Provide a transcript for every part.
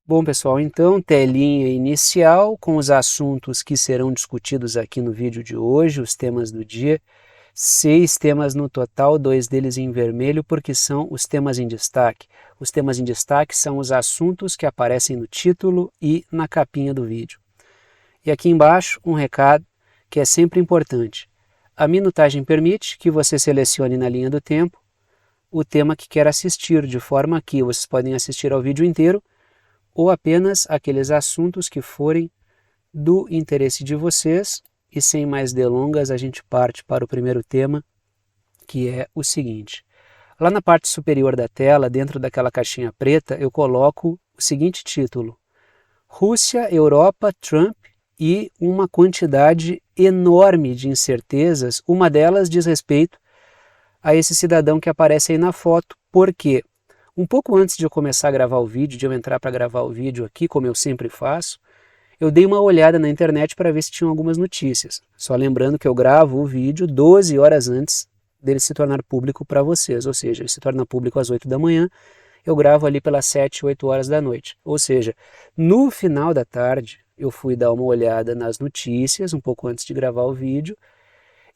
Bom, pessoal, então, telinha inicial com os assuntos que serão discutidos aqui no vídeo de hoje, os temas do dia. 6 temas no total, 2 deles em vermelho, porque são os temas em destaque. Os temas em destaque são os assuntos que aparecem no título e na capinha do vídeo. E aqui embaixo, um recado que é sempre importante. A minutagem permite que você selecione na linha do tempo o tema que quer assistir, de forma que vocês podem assistir ao vídeo inteiro ou apenas aqueles assuntos que forem do interesse de vocês. E sem mais delongas, a gente parte para o primeiro tema, que é o seguinte. Lá na parte superior da tela, dentro daquela caixinha preta, eu coloco o seguinte título: Rússia, Europa, Trump e uma quantidade enorme de incertezas. Uma delas diz respeito a esse cidadão que aparece aí na foto. Por quê? Um pouco antes de eu começar a gravar o vídeo, de eu entrar para gravar o vídeo aqui, como eu sempre faço, eu dei uma olhada na internet para ver se tinham algumas notícias. Só lembrando que eu gravo o vídeo 12 horas antes dele se tornar público para vocês, ou seja, ele se torna público às 8 da manhã, eu gravo ali pelas 7, 8 horas da noite. Ou seja, no final da tarde, eu fui dar uma olhada nas notícias, um pouco antes de gravar o vídeo,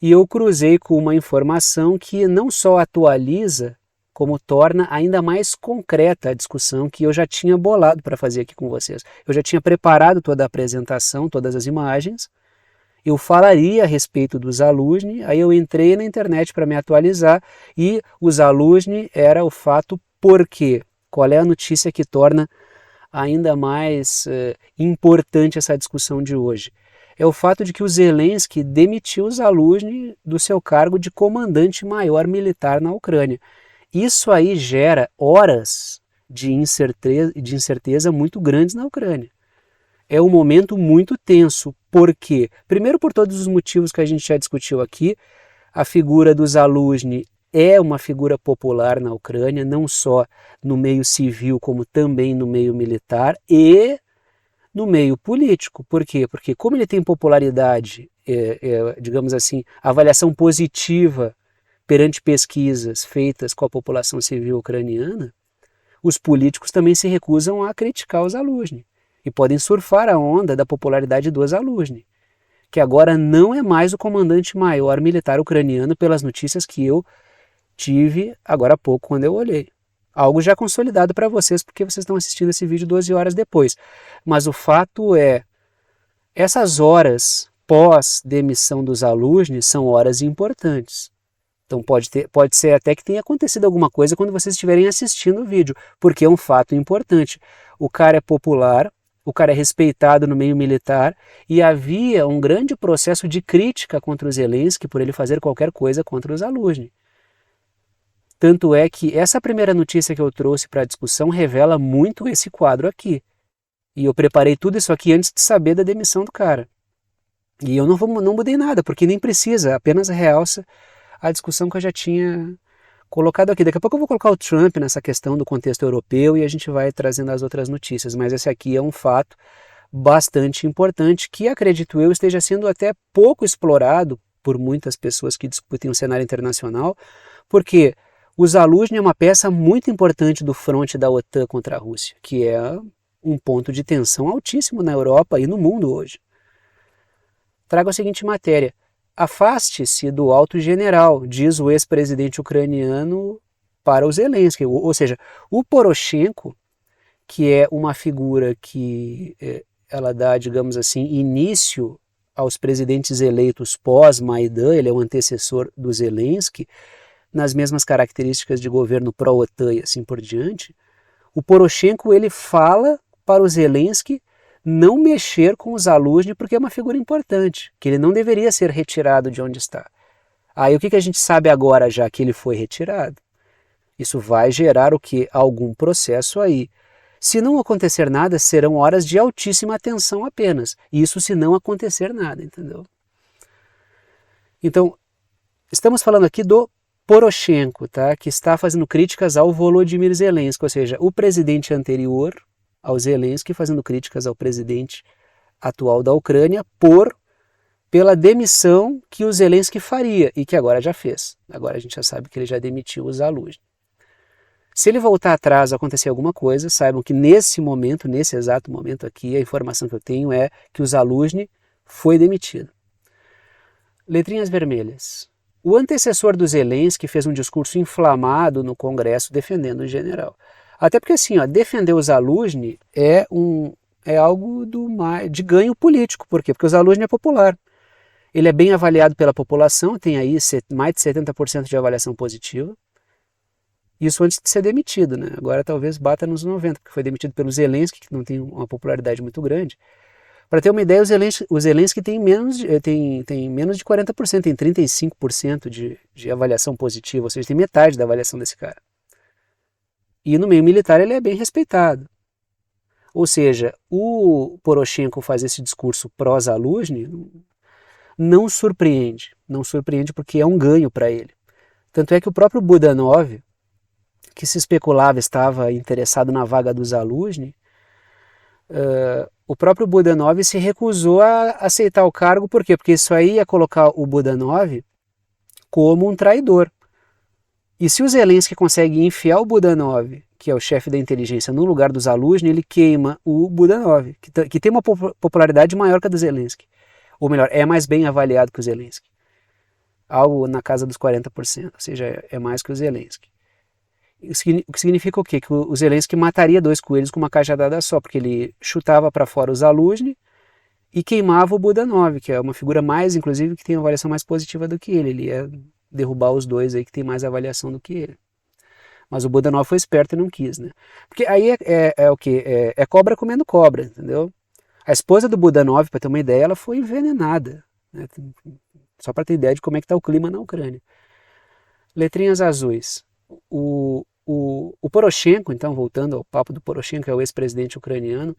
e eu cruzei com uma informação que não só atualiza, como torna ainda mais concreta a discussão que eu já tinha bolado para fazer aqui com vocês. Eu já tinha preparado toda a apresentação, todas as imagens, eu falaria a respeito do Zaluzhny, aí eu entrei na internet para me atualizar e o Zaluzhny era o fato por quê? Qual é a notícia que torna ainda mais importante essa discussão de hoje? É o fato de que o Zelensky demitiu o Zaluzhny do seu cargo de comandante maior militar na Ucrânia. Isso aí gera horas de incerteza muito grandes na Ucrânia. É um momento muito tenso. Por quê? Primeiro, por todos os motivos que a gente já discutiu aqui, a figura do Zaluzhny é uma figura popular na Ucrânia, não só no meio civil, como também no meio militar e no meio político. Por quê? Porque como ele tem popularidade, digamos assim, avaliação positiva perante pesquisas feitas com a população civil ucraniana, os políticos também se recusam a criticar o Zaluzhny e podem surfar a onda da popularidade do Zaluzhny, que agora não é mais o comandante maior militar ucraniano pelas notícias que eu tive agora há pouco quando eu olhei. Algo já consolidado para vocês porque vocês estão assistindo esse vídeo 12 horas depois. Mas o fato é, essas horas pós-demissão do Zaluzhny são horas importantes. Então pode ser até que tenha acontecido alguma coisa quando vocês estiverem assistindo o vídeo, porque é um fato importante. O cara é popular, o cara é respeitado no meio militar e havia um grande processo de crítica contra o Zelensky por ele fazer qualquer coisa contra o Zaluzhny. Tanto é que essa primeira notícia que eu trouxe para a discussão revela muito esse quadro aqui. E eu preparei tudo isso aqui antes de saber da demissão do cara. E eu não mudei nada, porque nem precisa, apenas realça a discussão que eu já tinha colocado aqui. Daqui a pouco eu vou colocar o Trump nessa questão do contexto europeu e a gente vai trazendo as outras notícias, mas esse aqui é um fato bastante importante que, acredito eu, esteja sendo até pouco explorado por muitas pessoas que discutem o cenário internacional, porque o Zaluzhny é uma peça muito importante do fronte da OTAN contra a Rússia, que é um ponto de tensão altíssimo na Europa e no mundo hoje. Trago a seguinte matéria: afaste-se do alto general, diz o ex-presidente ucraniano para o Zelensky. Ou seja, o Poroshenko, que é uma figura que ela dá, digamos assim, início aos presidentes eleitos pós-Maidan, ele é o antecessor do Zelensky, nas mesmas características de governo pró-OTAN e assim por diante. O Poroshenko, ele fala para o Zelensky não mexer com o Zaluzhny porque é uma figura importante, que ele não deveria ser retirado de onde está. Aí o que a gente sabe agora já que ele foi retirado? Isso vai gerar o que? Algum processo aí. Se não acontecer nada, serão horas de altíssima tensão apenas. Isso se não acontecer nada, entendeu? Então, estamos falando aqui do Poroshenko, tá? Que está fazendo críticas ao Volodymyr Zelensky, ou seja, o presidente anterior ao Zelensky, fazendo críticas ao presidente atual da Ucrânia pela demissão que o Zelensky faria e que agora já fez. Agora a gente já sabe que ele já demitiu o Zaluzhny. Se ele voltar atrás, acontecer alguma coisa, saibam que nesse momento, nesse exato momento aqui, a informação que eu tenho é que o Zaluzhny foi demitido. Letrinhas vermelhas. O antecessor do Zelensky fez um discurso inflamado no Congresso defendendo o general. Até porque assim, defender o Zaluzhny é algo de ganho político. Por quê? Porque o Zaluzhny é popular. Ele é bem avaliado pela população, tem aí mais de 70% de avaliação positiva. Isso antes de ser demitido, né? Agora talvez bata nos 90%, porque foi demitido pelo Zelensky, que não tem uma popularidade muito grande. Para ter uma ideia, o Zelensky tem menos de 40%, tem 35% de avaliação positiva, ou seja, tem metade da avaliação desse cara. E no meio militar ele é bem respeitado. Ou seja, o Poroshenko fazer esse discurso pró-Zaluzhny não surpreende porque é um ganho para ele. Tanto é que o próprio Budanov, que se especulava estava interessado na vaga do Zaluzhny, o próprio Budanov se recusou a aceitar o cargo. Por quê? Porque isso aí ia colocar o Budanov como um traidor. E se o Zelensky consegue enfiar o Budanov, que é o chefe da inteligência, no lugar do Zaluzhny, ele queima o Budanov, que tem uma popularidade maior que a do Zelensky. Ou melhor, é mais bem avaliado que o Zelensky. Algo na casa dos 40%, ou seja, é mais que o Zelensky. O que significa o quê? Que o Zelensky mataria dois coelhos com uma cajadada só, porque ele chutava para fora o Zaluzhny e queimava o Budanov, que é uma figura mais, inclusive, que tem uma avaliação mais positiva do que ele. Ele ia derrubar os dois aí que tem mais avaliação do que ele. Mas o Budanov foi esperto e não quis, né? Porque aí é o quê? É cobra comendo cobra, entendeu? A esposa do Budanov, para ter uma ideia, ela foi envenenada, né? Só para ter ideia de como é que está o clima na Ucrânia. Letrinhas azuis. O Poroshenko, então, voltando ao papo do Poroshenko, é o ex-presidente ucraniano,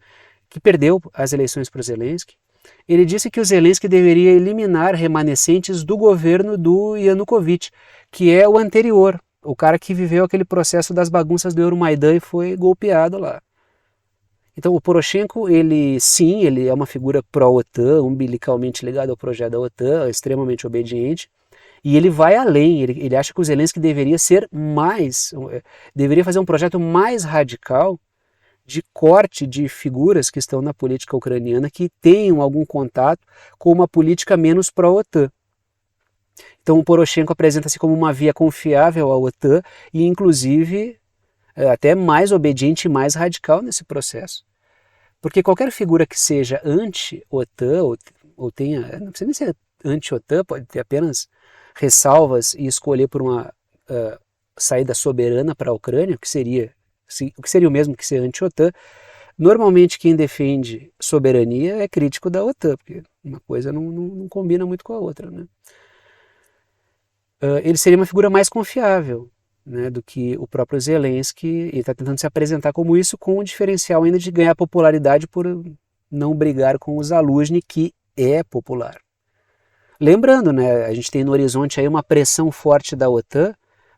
que perdeu as eleições para o Zelensky, ele disse que o Zelensky deveria eliminar remanescentes do governo do Yanukovych, que é o anterior, o cara que viveu aquele processo das bagunças do Euromaidan e foi golpeado lá. Então o Poroshenko, ele é uma figura pró-OTAN, umbilicalmente ligado ao projeto da OTAN, extremamente obediente, e ele vai além, ele acha que o Zelensky deveria fazer um projeto mais radical de corte de figuras que estão na política ucraniana que tenham algum contato com uma política menos pró-OTAN. Então o Poroshenko apresenta-se como uma via confiável à OTAN e inclusive até mais obediente e mais radical nesse processo. Porque qualquer figura que seja anti-OTAN, ou tenha, não precisa nem ser anti-OTAN, pode ter apenas ressalvas e escolher por uma saída soberana para a Ucrânia, o que seria o mesmo que ser anti-OTAN. Normalmente quem defende soberania é crítico da OTAN, porque uma coisa não combina muito com a outra, né? Ele seria uma figura mais confiável, né, do que o próprio Zelensky. Ele está tentando se apresentar como isso, com o diferencial ainda de ganhar popularidade por não brigar com o Zaluzhny, que é popular. Lembrando, né, a gente tem no horizonte aí uma pressão forte da OTAN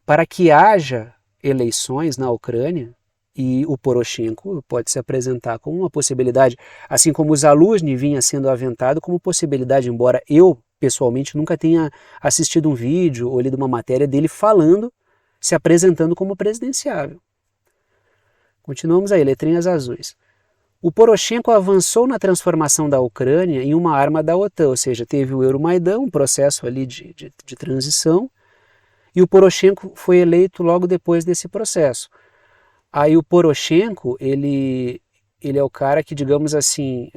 para que haja eleições na Ucrânia, e o Poroshenko pode se apresentar como uma possibilidade, assim como o Zaluzhny vinha sendo aventado como possibilidade, embora eu, pessoalmente, nunca tenha assistido um vídeo ou lido uma matéria dele falando, se apresentando como presidenciável. Continuamos aí, letrinhas azuis. O Poroshenko avançou na transformação da Ucrânia em uma arma da OTAN, ou seja, teve o Euromaidan, um processo ali de transição, e o Poroshenko foi eleito logo depois desse processo. Aí o Poroshenko, ele é o cara que, digamos assim,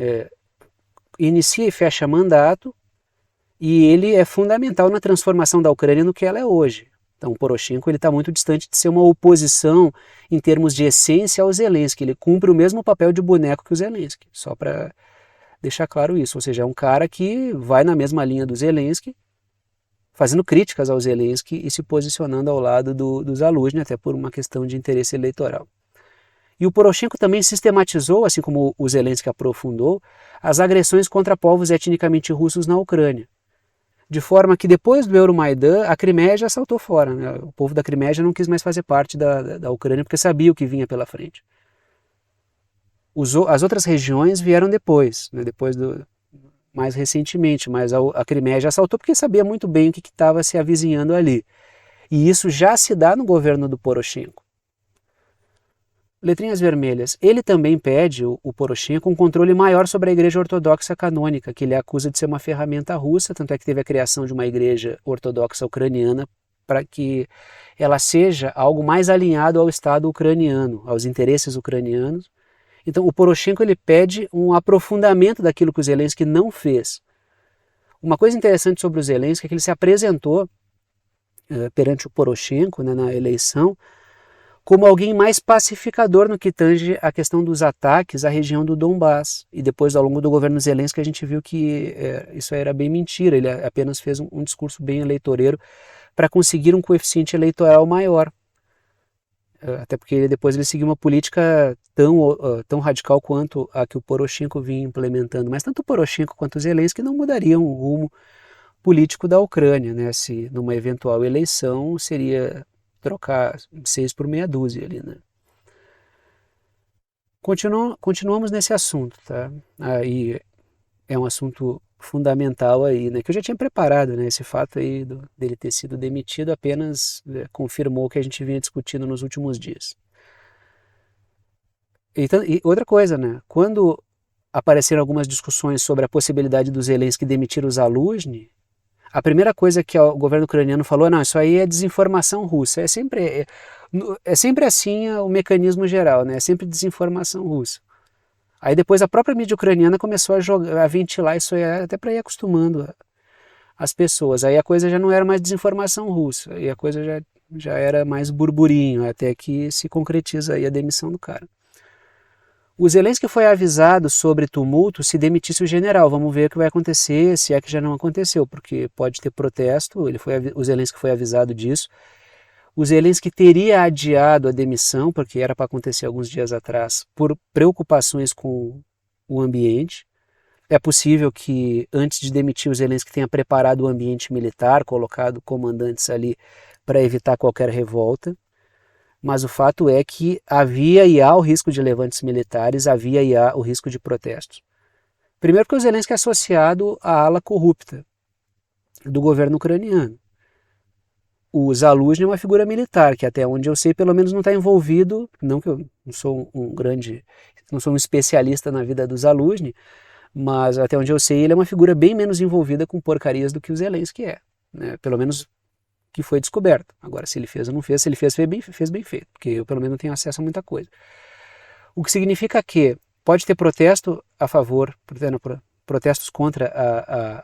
inicia e fecha mandato, e ele é fundamental na transformação da Ucrânia no que ela é hoje. Então o Poroshenko está muito distante de ser uma oposição em termos de essência ao Zelensky. Ele cumpre o mesmo papel de boneco que o Zelensky, só para deixar claro isso. Ou seja, é um cara que vai na mesma linha do Zelensky, fazendo críticas ao Zelensky e se posicionando ao lado do Zaluzhny, até por uma questão de interesse eleitoral. E o Poroshenko também sistematizou, assim como o Zelensky aprofundou, as agressões contra povos etnicamente russos na Ucrânia. De forma que depois do Euromaidan, a Crimeia já saltou fora, né? O povo da Crimeia já não quis mais fazer parte da Ucrânia porque sabia o que vinha pela frente. As outras regiões vieram depois, né? Mais recentemente, mas a Crimeia já saltou porque sabia muito bem o que estava se avizinhando ali. E isso já se dá no governo do Poroshenko. Letrinhas vermelhas. Ele também pede, o Poroshenko, um controle maior sobre a Igreja Ortodoxa Canônica, que ele acusa de ser uma ferramenta russa, tanto é que teve a criação de uma Igreja Ortodoxa Ucraniana para que ela seja algo mais alinhado ao Estado ucraniano, aos interesses ucranianos. Então o Poroshenko ele pede um aprofundamento daquilo que o Zelensky não fez. Uma coisa interessante sobre o Zelensky é que ele se apresentou perante o Poroshenko, né, na eleição, como alguém mais pacificador no que tange a questão dos ataques à região do Donbass. E depois, ao longo do governo Zelensky, a gente viu que isso era bem mentira, ele apenas fez um discurso bem eleitoreiro para conseguir um coeficiente eleitoral maior. Até porque depois ele seguiu uma política tão radical quanto a que o Poroshenko vinha implementando. Mas tanto o Poroshenko quanto o Zelensky não mudariam o rumo político da Ucrânia, né? Se numa eventual eleição seria trocar 6 por meia dúzia ali, né? Continuamos nesse assunto, tá? Aí é um assunto fundamental aí, né? Que eu já tinha preparado, né? Esse fato aí dele ter sido demitido apenas confirmou o que a gente vinha discutindo nos últimos dias. E outra coisa, né? Quando apareceram algumas discussões sobre a possibilidade do Zelensky demitir o Zaluzhny, a primeira coisa que o governo ucraniano falou, não, isso aí é desinformação russa. É sempre assim o mecanismo geral, né? É sempre desinformação russa. Aí depois a própria mídia ucraniana começou a ventilar isso aí, até para ir acostumando as pessoas. Aí a coisa já não era mais desinformação russa, aí a coisa já era mais burburinho, até que se concretiza aí a demissão do cara. O Zelensky foi avisado sobre tumulto se demitisse o general. Vamos ver o que vai acontecer, se é que já não aconteceu, porque pode ter protesto. O Zelensky foi avisado disso. O Zelensky teria adiado a demissão, porque era para acontecer alguns dias atrás, por preocupações com o ambiente. É possível que, antes de demitir o Zelensky, tenha preparado o ambiente militar, colocado comandantes ali para evitar qualquer revolta. Mas o fato é que havia e há o risco de levantes militares, havia e há o risco de protestos. Primeiro porque o Zelensky é associado à ala corrupta do governo ucraniano. O Zaluzhny é uma figura militar, que até onde eu sei pelo menos não está envolvido, não que eu não sou não sou um especialista na vida do Zaluzhny, mas até onde eu sei ele é uma figura bem menos envolvida com porcarias do que o Zelensky é, né? Pelo menos que foi descoberto. Agora, se ele fez ou não fez, se ele fez bem feito, porque eu pelo menos não tenho acesso a muita coisa. O que significa que pode ter protesto a favor, protestos contra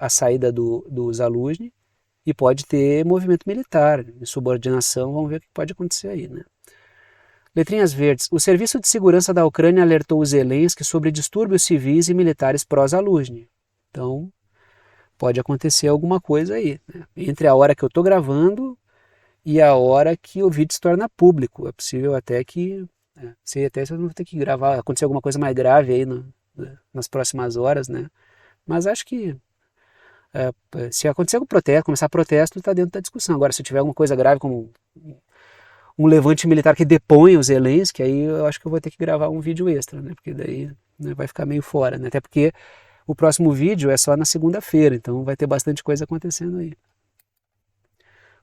a saída do Zaluzhny, e pode ter movimento militar, insubordinação, vamos ver o que pode acontecer aí, né? Letrinhas verdes. O Serviço de Segurança da Ucrânia alertou os Zelensky sobre distúrbios civis e militares pró-Zaluzhny. Então, pode acontecer alguma coisa aí, né? Entre a hora que eu estou gravando e a hora que o vídeo se torna público. É possível até que, sei até se eu vou ter que gravar, acontecer alguma coisa mais grave aí nas próximas horas, né? Mas acho que se acontecer algum protesto, começar protesto, está dentro da discussão. Agora, se tiver alguma coisa grave, como um levante militar que depõe os Zelensky, aí eu acho que eu vou ter que gravar um vídeo extra, né? Porque daí, né, vai ficar meio fora, né? Até porque o próximo vídeo é só na segunda-feira, então vai ter bastante coisa acontecendo aí.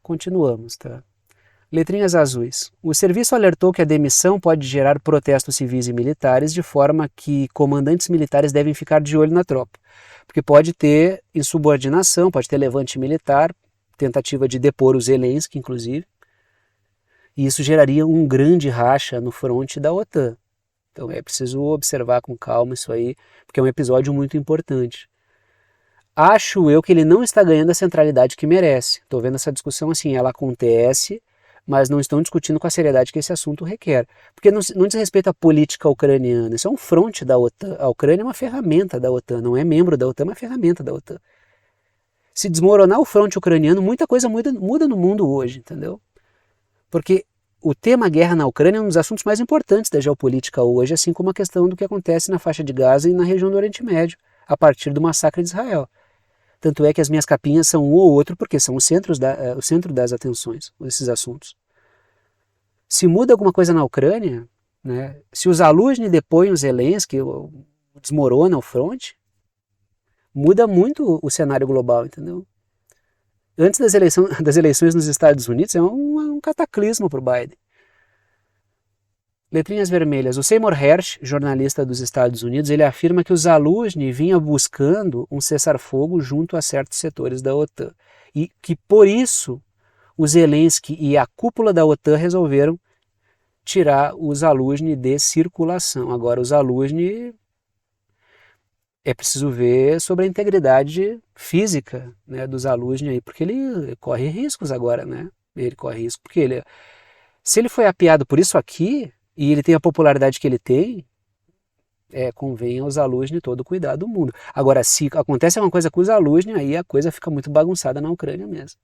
Continuamos, tá? Letrinhas azuis. O serviço alertou que a demissão pode gerar protestos civis e militares, de forma que comandantes militares devem ficar de olho na tropa. Porque pode ter insubordinação, pode ter levante militar, tentativa de depor o Zelensky, inclusive. E isso geraria um grande racha no fronte da OTAN. Então é preciso observar com calma isso aí, porque é um episódio muito importante. Acho eu que ele não está ganhando a centralidade que merece. Estou vendo essa discussão assim, ela acontece, mas não estão discutindo com a seriedade que esse assunto requer. Porque não diz respeito à política ucraniana, isso é um fronte da OTAN. A Ucrânia é uma ferramenta da OTAN, não é membro da OTAN, é uma ferramenta da OTAN. Se desmoronar o fronte ucraniano, muita coisa muda no mundo hoje, entendeu? Porque o tema guerra na Ucrânia é um dos assuntos mais importantes da geopolítica hoje, assim como a questão do que acontece na faixa de Gaza e na região do Oriente Médio, a partir do massacre de Israel. Tanto é que as minhas capinhas são um ou outro, porque são o centro das atenções, esses assuntos. Se muda alguma coisa na Ucrânia, né, se os Zaluzhny depõem o Zelensky, desmorona o fronte, muda muito o cenário global, entendeu? Antes das eleições nos Estados Unidos, é um cataclismo para o Biden. Letrinhas vermelhas. O Seymour Hersh, jornalista dos Estados Unidos, ele afirma que o Zaluzny vinha buscando um cessar-fogo junto a certos setores da OTAN. E que por isso o Zelensky e a cúpula da OTAN resolveram tirar o Zaluzny de circulação. Agora o Zaluzny é preciso ver sobre a integridade física, né, do Zaluzny aí, porque ele corre riscos agora, né? Ele corre risco porque se ele foi apiado por isso aqui e ele tem a popularidade que ele tem, convém ao Zaluzny todo o cuidado do mundo. Agora, se acontece uma coisa com o Zaluzny, aí a coisa fica muito bagunçada na Ucrânia mesmo.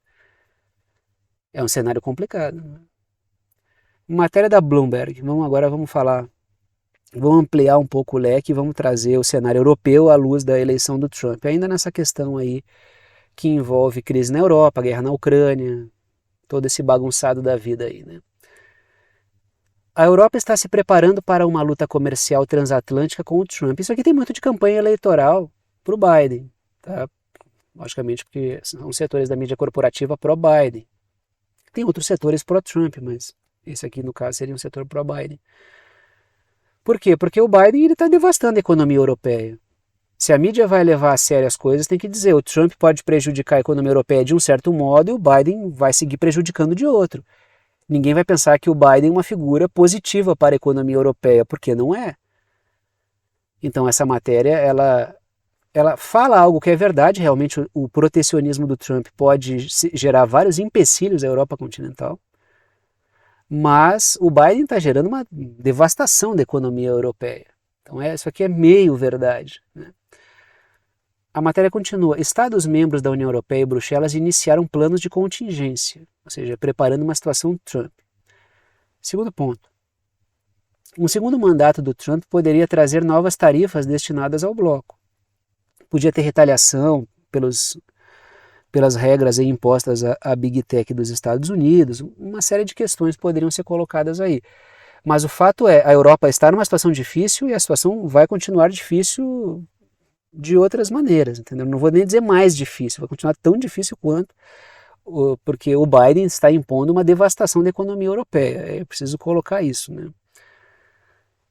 É um cenário complicado. Matéria da Bloomberg. Agora vamos falar, vamos ampliar um pouco o leque e vamos trazer o cenário europeu à luz da eleição do Trump. Ainda nessa questão aí que envolve crise na Europa, guerra na Ucrânia, todo esse bagunçado da vida aí, né? A Europa está se preparando para uma luta comercial transatlântica com o Trump. Isso aqui tem muito de campanha eleitoral para o Biden, tá? Logicamente porque são setores da mídia corporativa pró-Biden. Tem outros setores pró-Trump, mas esse aqui no caso seria um setor pró-Biden. Por quê? Porque o Biden está devastando a economia europeia. Se a mídia vai levar a sério as coisas, tem que dizer, o Trump pode prejudicar a economia europeia de um certo modo e o Biden vai seguir prejudicando de outro. Ninguém vai pensar que o Biden é uma figura positiva para a economia europeia, porque não é. Então essa matéria, ela fala algo que é verdade, realmente o protecionismo do Trump pode gerar vários empecilhos à Europa continental, mas o Biden está gerando uma devastação da economia europeia. Então isso aqui é meio verdade, né? A matéria continua. Estados membros da União Europeia e Bruxelas iniciaram planos de contingência, ou seja, preparando uma situação Trump. Segundo ponto. Um segundo mandato do Trump poderia trazer novas tarifas destinadas ao bloco. Podia ter retaliação pelas regras aí impostas à Big Tech dos Estados Unidos, uma série de questões poderiam ser colocadas aí. Mas o fato é, a Europa está numa situação difícil e a situação vai continuar difícil de outras maneiras, entendeu? Não vou nem dizer mais difícil, vai continuar tão difícil quanto, porque o Biden está impondo uma devastação da economia europeia. Eu preciso colocar isso, né?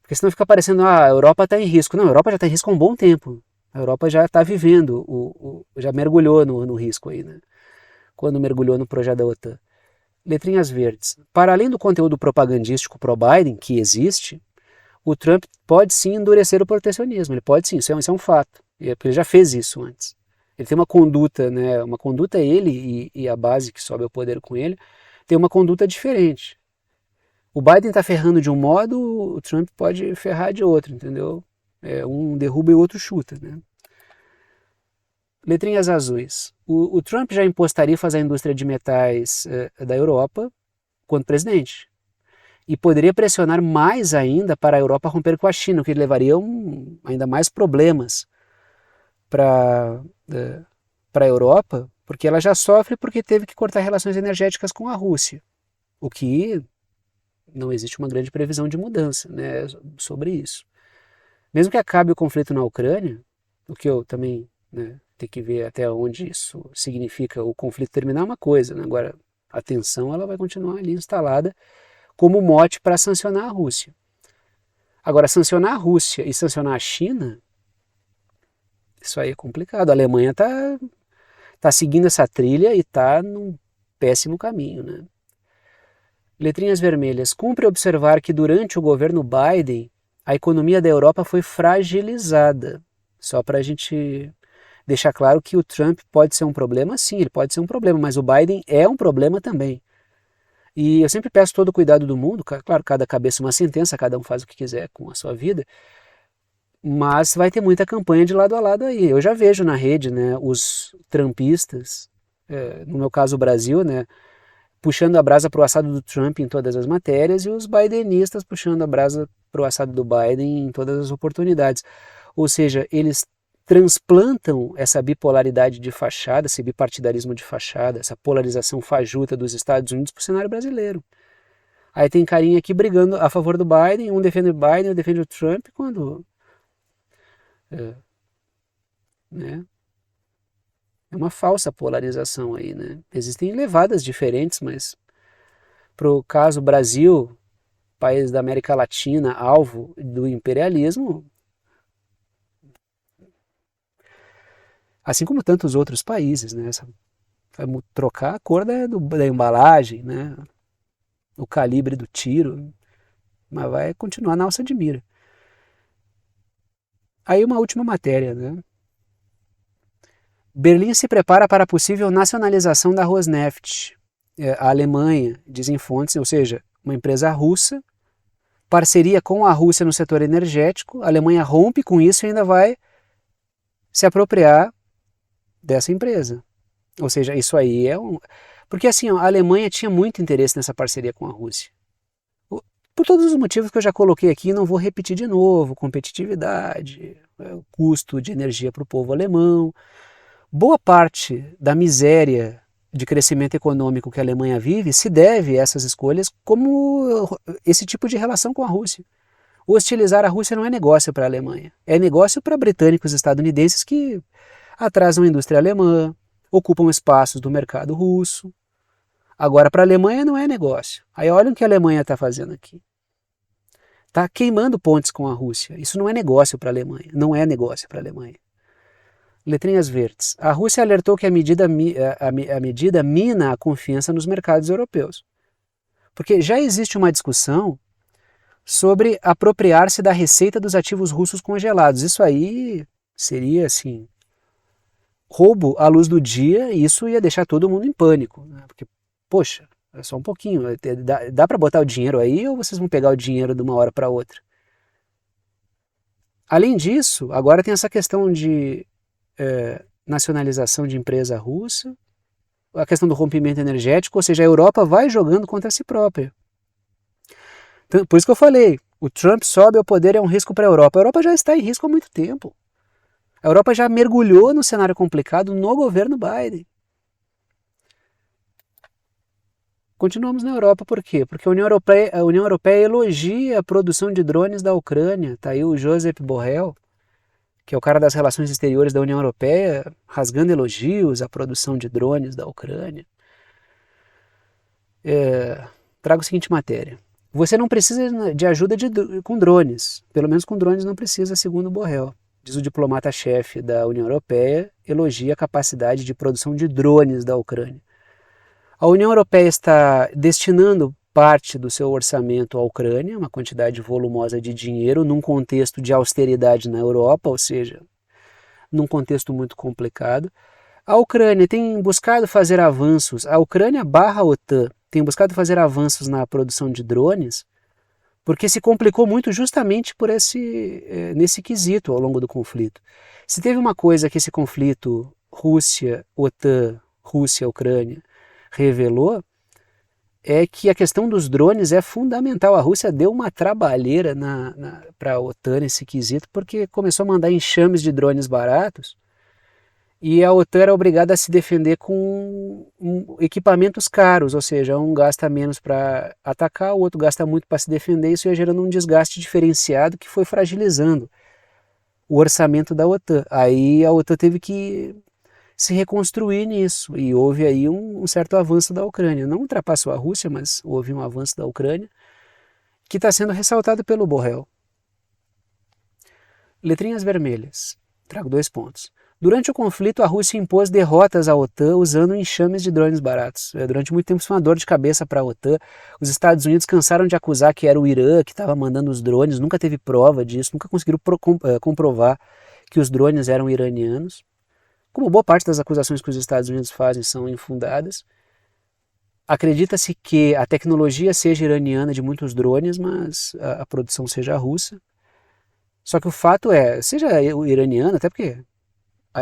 Porque senão fica parecendo, a Europa está em risco. Não, a Europa já está em risco há um bom tempo. A Europa já está vivendo, já mergulhou no risco aí, né? Quando mergulhou no projeto da OTAN. Letrinhas verdes. Para além do conteúdo propagandístico pro-Biden, que existe, o Trump pode sim endurecer o protecionismo. Ele pode sim, isso é um fato. Porque ele já fez isso antes. Ele tem uma conduta, né? Uma conduta ele e a base que sobe ao poder com ele, tem uma conduta diferente. O Biden está ferrando de um modo, o Trump pode ferrar de outro, entendeu? Um derruba e o outro chuta, né? Letrinhas azuis. O Trump já impôs tarifas à indústria de metais da Europa quando presidente. E poderia pressionar mais ainda para a Europa romper com a China, o que levaria ainda mais problemas para a Europa, porque ela já sofre porque teve que cortar relações energéticas com a Rússia, o que não existe uma grande previsão de mudança, né, sobre isso. Mesmo que acabe o conflito na Ucrânia, o que eu também, né, tenho que ver até onde isso significa o conflito terminar é uma coisa, né? Agora a tensão ela vai continuar ali instalada como mote para sancionar a Rússia. Agora, sancionar a Rússia e sancionar a China, isso aí é complicado. A Alemanha está seguindo essa trilha e está num péssimo caminho, né? Letrinhas vermelhas. Cumpre observar que durante o governo Biden, a economia da Europa foi fragilizada. Só para a gente deixar claro que o Trump pode ser um problema, sim, ele pode ser um problema, mas o Biden é um problema também. E eu sempre peço todo o cuidado do mundo, claro, cada cabeça uma sentença, cada um faz o que quiser com a sua vida, mas vai ter muita campanha de lado a lado aí. Eu já vejo na rede, né, os trumpistas, no meu caso o Brasil, né, puxando a brasa para o assado do Trump em todas as matérias e os bidenistas puxando a brasa para o assado do Biden em todas as oportunidades. Ou seja, eles transplantam essa bipolaridade de fachada, esse bipartidarismo de fachada, essa polarização fajuta dos Estados Unidos para o cenário brasileiro. Aí tem carinha aqui brigando a favor do Biden, um defende o Biden, outro defende o Trump, quando né, é uma falsa polarização aí, né? Existem levadas diferentes, mas para o caso Brasil, países da América Latina alvo do imperialismo, assim como tantos outros países, né? Vai trocar a cor da embalagem, né? O calibre do tiro, mas vai continuar na alça de mira. Aí uma última matéria, né? Berlim se prepara para a possível nacionalização da Rosneft. A Alemanha, dizem fontes, ou seja, uma empresa russa, parceria com a Rússia no setor energético, a Alemanha rompe com isso e ainda vai se apropriar dessa empresa. Ou seja, isso aí é um... Porque assim, a Alemanha tinha muito interesse nessa parceria com a Rússia. Por todos os motivos que eu já coloquei aqui, não vou repetir de novo, competitividade, o custo de energia para o povo alemão. Boa parte da miséria de crescimento econômico que a Alemanha vive se deve a essas escolhas como esse tipo de relação com a Rússia. Hostilizar a Rússia não é negócio para a Alemanha, é negócio para britânicos e estadunidenses que atrasam a indústria alemã, ocupam espaços do mercado russo. Agora, para a Alemanha não é negócio. Aí olha o que a Alemanha está fazendo aqui. Está queimando pontes com a Rússia. Isso não é negócio para a Alemanha. Não é negócio para a Alemanha. Letrinhas verdes. A Rússia alertou que a medida mina a confiança nos mercados europeus. Porque já existe uma discussão sobre apropriar-se da receita dos ativos russos congelados. Isso aí seria, assim, roubo à luz do dia, e isso ia deixar todo mundo em pânico. Né? Porque, poxa, é só um pouquinho. Dá para botar o dinheiro aí ou vocês vão pegar o dinheiro de uma hora para outra? Além disso, agora tem essa questão de nacionalização de empresa russa, a questão do rompimento energético, ou seja, a Europa vai jogando contra si própria. Então, por isso que eu falei, o Trump sobe ao poder é um risco para a Europa. A Europa já está em risco há muito tempo. A Europa já mergulhou no cenário complicado no governo Biden. Continuamos na Europa, por quê? Porque a União Europeia elogia a produção de drones da Ucrânia. Está aí o Josep Borrell, que é o cara das relações exteriores da União Europeia, rasgando elogios à produção de drones da Ucrânia. Trago a seguinte matéria. Você não precisa de ajuda com drones, pelo menos com drones não precisa, segundo Borrell. Diz o diplomata-chefe da União Europeia, elogia a capacidade de produção de drones da Ucrânia. A União Europeia está destinando parte do seu orçamento à Ucrânia, uma quantidade volumosa de dinheiro, num contexto de austeridade na Europa, ou seja, num contexto muito complicado. A Ucrânia tem buscado fazer avanços, a Ucrânia barra a OTAN tem buscado fazer avanços na produção de drones, porque se complicou muito justamente por nesse quesito ao longo do conflito. Se teve uma coisa que esse conflito Rússia-OTAN, Rússia-Ucrânia revelou, é que a questão dos drones é fundamental. A Rússia deu uma trabalheira para a OTAN nesse quesito, porque começou a mandar enxames de drones baratos, e a OTAN era obrigada a se defender com equipamentos caros, ou seja, um gasta menos para atacar, o outro gasta muito para se defender, isso ia gerando um desgaste diferenciado que foi fragilizando o orçamento da OTAN. Aí a OTAN teve que se reconstruir nisso, e houve aí um certo avanço da Ucrânia. Não ultrapassou a Rússia, mas houve um avanço da Ucrânia, que está sendo ressaltado pelo Borrell. Letrinhas vermelhas. Trago 2 pontos. Durante o conflito, a Rússia impôs derrotas à OTAN usando enxames de drones baratos. Durante muito tempo foi uma dor de cabeça para a OTAN. Os Estados Unidos cansaram de acusar que era o Irã que estava mandando os drones, nunca teve prova disso, nunca conseguiram comprovar que os drones eram iranianos. Como boa parte das acusações que os Estados Unidos fazem são infundadas, acredita-se que a tecnologia seja iraniana de muitos drones, mas a produção seja russa. Só que o fato é, seja iraniana, até porque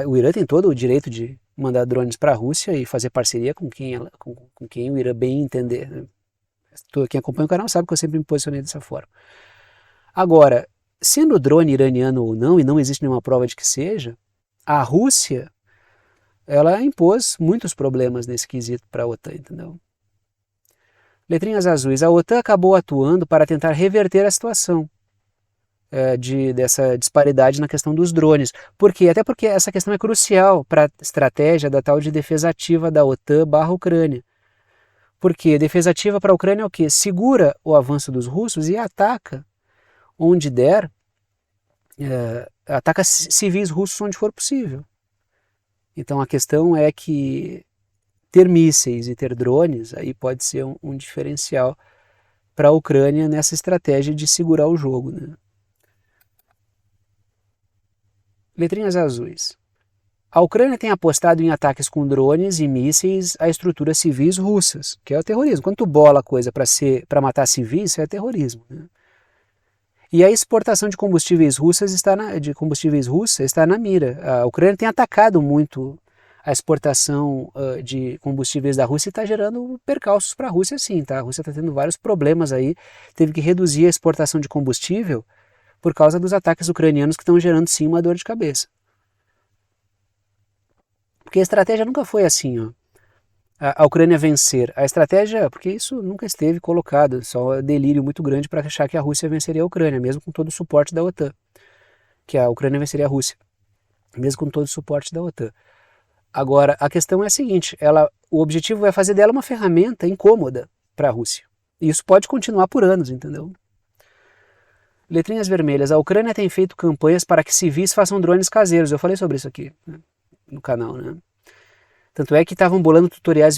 o Irã tem todo o direito de mandar drones para a Rússia e fazer parceria com quem o Irã bem entender. Né? Quem acompanha o canal sabe que eu sempre me posicionei dessa forma. Agora, sendo o drone iraniano ou não, e não existe nenhuma prova de que seja, a Rússia ela impôs muitos problemas nesse quesito para a OTAN, entendeu? Letrinhas azuis. A OTAN acabou atuando para tentar reverter a situação dessa disparidade na questão dos drones. Por quê? Até porque essa questão é crucial para a estratégia da tal de defesa ativa da OTAN barra Ucrânia. Porque defesa ativa para a Ucrânia é o quê? Segura o avanço dos russos e ataca onde der, ataca civis russos onde for possível. Então a questão é que ter mísseis e ter drones aí pode ser um diferencial para a Ucrânia nessa estratégia de segurar o jogo, né? Letrinhas azuis. A Ucrânia tem apostado em ataques com drones e mísseis a estruturas civis russas, que é o terrorismo. Quando tu bola a coisa para matar civis, isso é terrorismo, né? E a exportação de combustíveis russa está na mira. A Ucrânia tem atacado muito a exportação de combustíveis da Rússia e está gerando percalços para a Rússia, sim. Tá? A Rússia está tendo vários problemas aí, teve que reduzir a exportação de combustível por causa dos ataques ucranianos que estão gerando, sim, uma dor de cabeça. Porque a estratégia nunca foi assim, ó. A Ucrânia vencer. A estratégia, porque isso nunca esteve colocado, só delírio muito grande para achar que a Rússia venceria a Ucrânia, mesmo com todo o suporte da OTAN. Que a Ucrânia venceria a Rússia, mesmo com todo o suporte da OTAN. Agora, a questão é a seguinte, o objetivo é fazer dela uma ferramenta incômoda para a Rússia. E isso pode continuar por anos, entendeu? Letrinhas vermelhas. A Ucrânia tem feito campanhas para que civis façam drones caseiros. Eu falei sobre isso aqui, né, no canal, né? Tanto é que estavam bolando tutoriais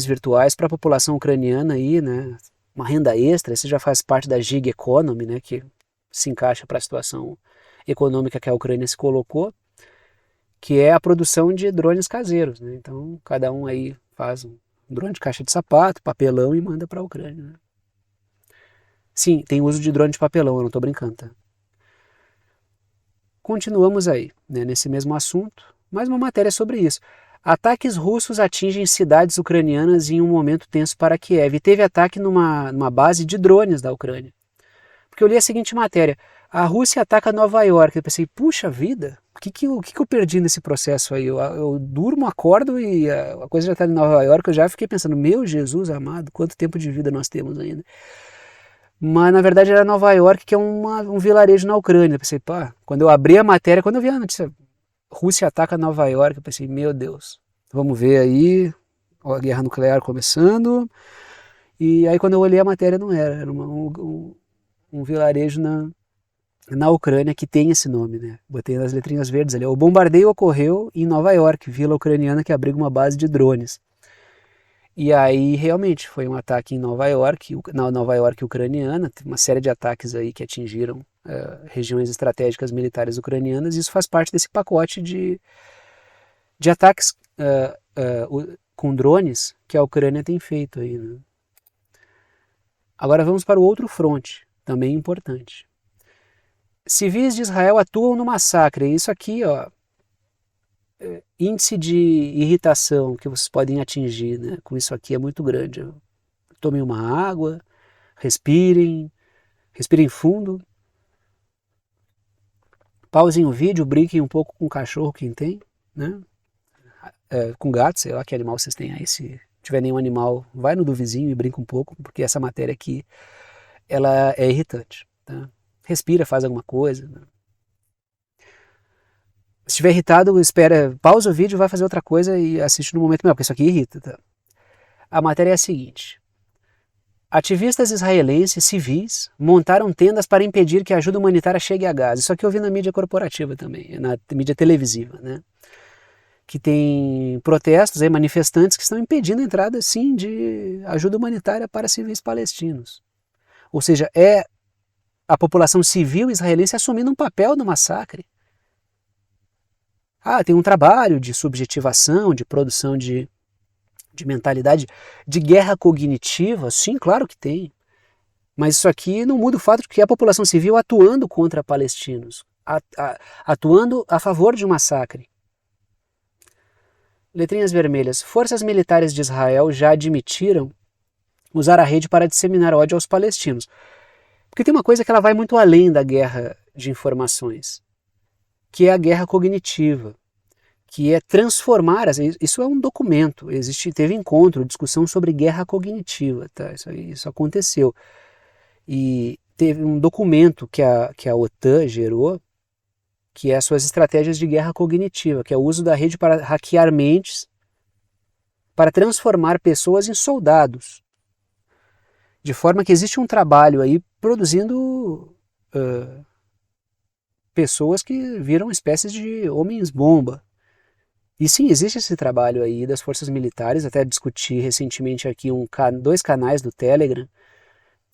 virtuais para a população ucraniana aí, né? Uma renda extra, isso já faz parte da gig economy, né? Que se encaixa para a situação econômica que a Ucrânia se colocou, que é a produção de drones caseiros, né? Então cada um aí faz um drone de caixa de sapato, papelão e manda para a Ucrânia, né? Sim, tem uso de drone de papelão, eu não estou brincando, tá? Continuamos aí, né, nesse mesmo assunto, mais uma matéria sobre isso. Ataques russos atingem cidades ucranianas em um momento tenso para Kiev. E teve ataque numa base de drones da Ucrânia. Porque eu li a seguinte matéria: a Rússia ataca Nova York. Eu pensei, puxa vida, o que eu perdi nesse processo aí? Eu durmo, acordo e a coisa já está em Nova York. Eu já fiquei pensando, meu Jesus amado, quanto tempo de vida nós temos ainda. Mas na verdade era Nova York, que é um vilarejo na Ucrânia. Eu pensei, pá, quando eu abri a matéria, quando eu vi a notícia, Rússia ataca Nova York, eu pensei, meu Deus, vamos ver aí, a guerra nuclear começando. E aí quando eu olhei a matéria não era um vilarejo na Ucrânia que tem esse nome, né? Botei nas letrinhas verdes ali. O bombardeio ocorreu em Nova York, vila ucraniana que abriga uma base de drones. E aí realmente foi um ataque em Nova York, na Nova York ucraniana, uma série de ataques aí que atingiram regiões estratégicas militares ucranianas, e isso faz parte desse pacote de ataques com drones que a Ucrânia tem feito aí, né? Agora vamos para o outro fronte, também importante. Civis de Israel atuam no massacre. Isso aqui, ó, índice de irritação que vocês podem atingir, né, com isso aqui é muito grande. Tomem uma água, respirem fundo, pausem o vídeo, brinquem um pouco com o cachorro, quem tem, né? Com gato, sei lá que animal vocês têm aí, se tiver nenhum animal, vai no do vizinho e brinca um pouco, porque essa matéria aqui, ela é irritante, tá? Respira, faz alguma coisa, né? Se estiver irritado, espera, pausa o vídeo, vai fazer outra coisa e assiste no momento melhor, porque isso aqui irrita, tá? A matéria é a seguinte: ativistas israelenses civis montaram tendas para impedir que a ajuda humanitária chegue a Gaza. Isso aqui eu vi na mídia corporativa também, na mídia televisiva, né? Que tem protestos, manifestantes que estão impedindo a entrada, sim, de ajuda humanitária para civis palestinos. Ou seja, é a população civil israelense assumindo um papel no massacre. Tem um trabalho de subjetivação, de produção de mentalidade, de guerra cognitiva, sim, claro que tem. Mas isso aqui não muda o fato de que é a população civil atuando contra palestinos, atuando a favor de um massacre. Letrinhas vermelhas. Forças militares de Israel já admitiram usar a rede para disseminar ódio aos palestinos. Porque tem uma coisa que ela vai muito além da guerra de informações, que é a guerra cognitiva, que é transformar, isso é um documento, teve encontro, discussão sobre guerra cognitiva, tá? Isso aconteceu. E teve um documento que a OTAN gerou, que é as suas estratégias de guerra cognitiva, que é o uso da rede para hackear mentes, para transformar pessoas em soldados. De forma que existe um trabalho aí produzindo pessoas que viram espécies de homens-bomba. E sim, existe esse trabalho aí das forças militares, até discuti recentemente aqui dois canais do Telegram,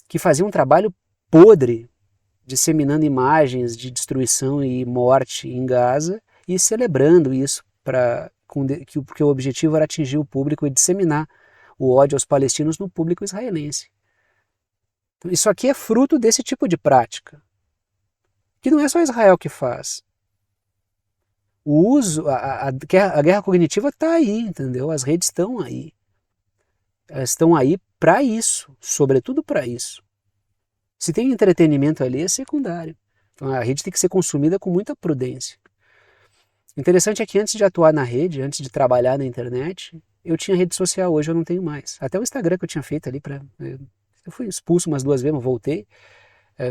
que faziam um trabalho podre, disseminando imagens de destruição e morte em Gaza e celebrando isso, porque o objetivo era atingir o público e disseminar o ódio aos palestinos no público israelense. Então, isso aqui é fruto desse tipo de prática, que não é só Israel que faz. O uso, a guerra cognitiva está aí, entendeu? As redes estão aí. Elas estão aí para isso, sobretudo para isso. Se tem entretenimento ali, é secundário. Então a rede tem que ser consumida com muita prudência. Interessante é que antes de atuar na rede, antes de trabalhar na internet, eu tinha rede social, hoje eu não tenho mais. Até o Instagram que eu tinha feito ali, eu fui expulso umas 2 vezes, não voltei.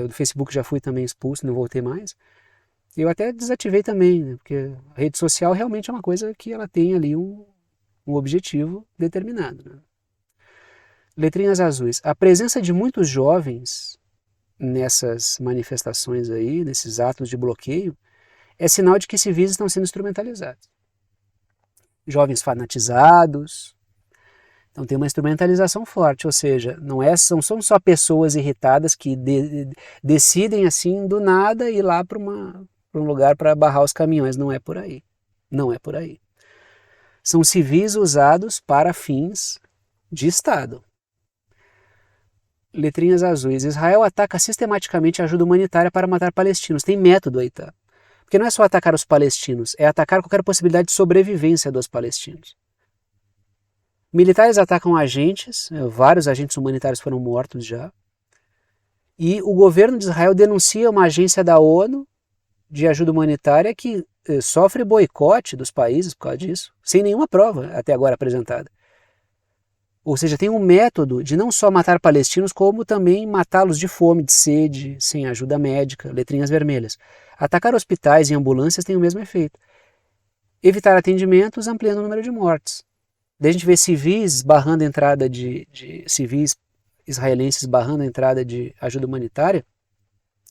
Do Facebook já fui também expulso, não voltei mais. Eu até desativei também, né, porque a rede social realmente é uma coisa que ela tem ali um objetivo determinado. Né? Letrinhas azuis. A presença de muitos jovens nessas manifestações aí, nesses atos de bloqueio, é sinal de que civis estão sendo instrumentalizados. Jovens fanatizados, então tem uma instrumentalização forte, ou seja, não são só pessoas irritadas que decidem assim do nada ir lá para um lugar para barrar os caminhões, não é por aí, não é por aí. São civis usados para fins de Estado. Letrinhas azuis. Israel ataca sistematicamente a ajuda humanitária para matar palestinos. Tem método aí, tá? Porque não é só atacar os palestinos, é atacar qualquer possibilidade de sobrevivência dos palestinos. Militares atacam agentes, vários agentes humanitários foram mortos já. E o governo de Israel denuncia uma agência da ONU de ajuda humanitária que sofre boicote dos países por causa disso, sem nenhuma prova até agora apresentada. Ou seja, tem um método de não só matar palestinos, como também matá-los de fome, de sede, sem ajuda médica, letrinhas vermelhas. Atacar hospitais e ambulâncias tem o mesmo efeito. Evitar atendimentos, ampliando o número de mortes. Daí a gente vê civis barrando a entrada de civis israelenses barrando a entrada de ajuda humanitária,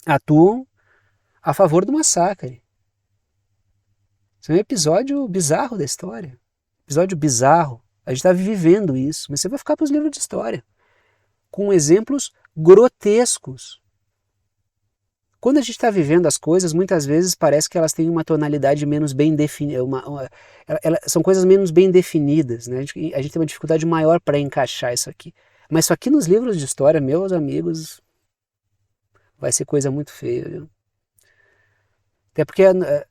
atuam a favor do massacre. Isso é um episódio bizarro da história. Episódio bizarro. A gente está vivendo isso, mas você vai ficar para os livros de história, com exemplos grotescos. Quando a gente está vivendo as coisas, muitas vezes parece que elas têm uma tonalidade menos bem definida, são coisas menos bem definidas, né? A gente tem uma dificuldade maior para encaixar isso aqui. Mas isso aqui nos livros de história, meus amigos, vai ser coisa muito feia. Viu? Até porque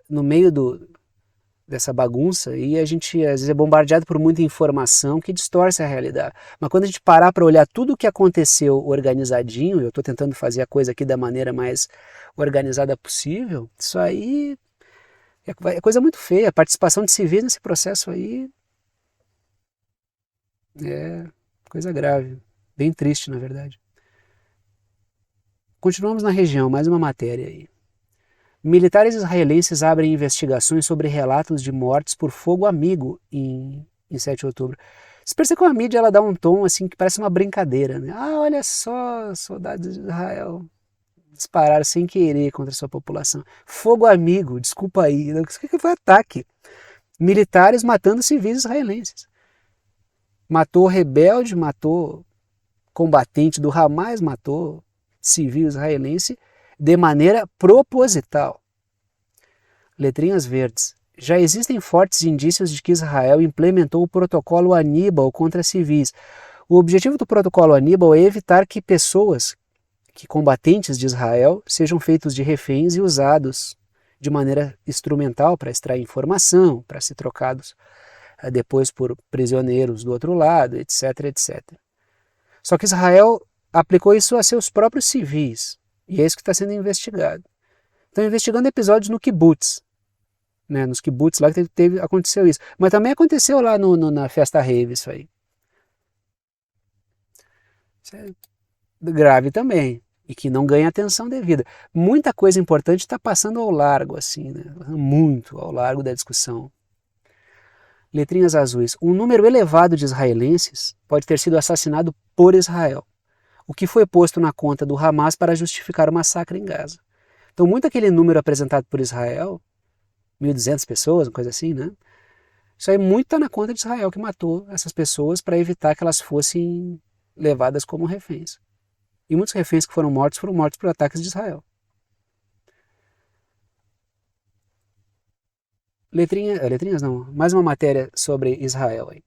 no meio dessa bagunça e a gente às vezes é bombardeado por muita informação que distorce a realidade. Mas quando a gente parar para olhar tudo o que aconteceu organizadinho, eu estou tentando fazer a coisa aqui da maneira mais organizada possível, isso aí é coisa muito feia. A participação de civis nesse processo aí é coisa grave, bem triste na verdade. Continuamos na região, mais uma matéria aí. Militares israelenses abrem investigações sobre relatos de mortes por fogo amigo em 7 de outubro. Você percebe que a mídia ela dá um tom assim que parece uma brincadeira, né? Ah, olha só, soldados de Israel dispararam sem querer contra a sua população. Fogo amigo, desculpa aí, isso que foi ataque. Militares matando civis israelenses. Matou rebelde, matou combatente do Hamas, matou civil israelense de maneira proposital. Letrinhas verdes. Já existem fortes indícios de que Israel implementou o protocolo Aníbal contra civis. O objetivo do protocolo Aníbal é evitar que combatentes de Israel, sejam feitos de reféns e usados de maneira instrumental para extrair informação, para ser trocados depois por prisioneiros do outro lado, etc, etc. Só que Israel aplicou isso a seus próprios civis. E é isso que está sendo investigado. Estão investigando episódios no kibbutz. Né, nos kibbutz lá que aconteceu isso. Mas também aconteceu lá na festa rave isso aí. Isso é grave também. E que não ganha atenção devida. Muita coisa importante está passando ao largo, assim, né? Muito ao largo da discussão. Letrinhas azuis. Um número elevado de israelenses pode ter sido assassinado por Israel, o que foi posto na conta do Hamas para justificar o massacre em Gaza. Então, muito aquele número apresentado por Israel, 1.200 pessoas, uma coisa assim, né? Isso aí muito está na conta de Israel, que matou essas pessoas para evitar que elas fossem levadas como reféns. E muitos reféns que foram mortos por ataques de Israel. Letrinhas não, mais uma matéria sobre Israel aí.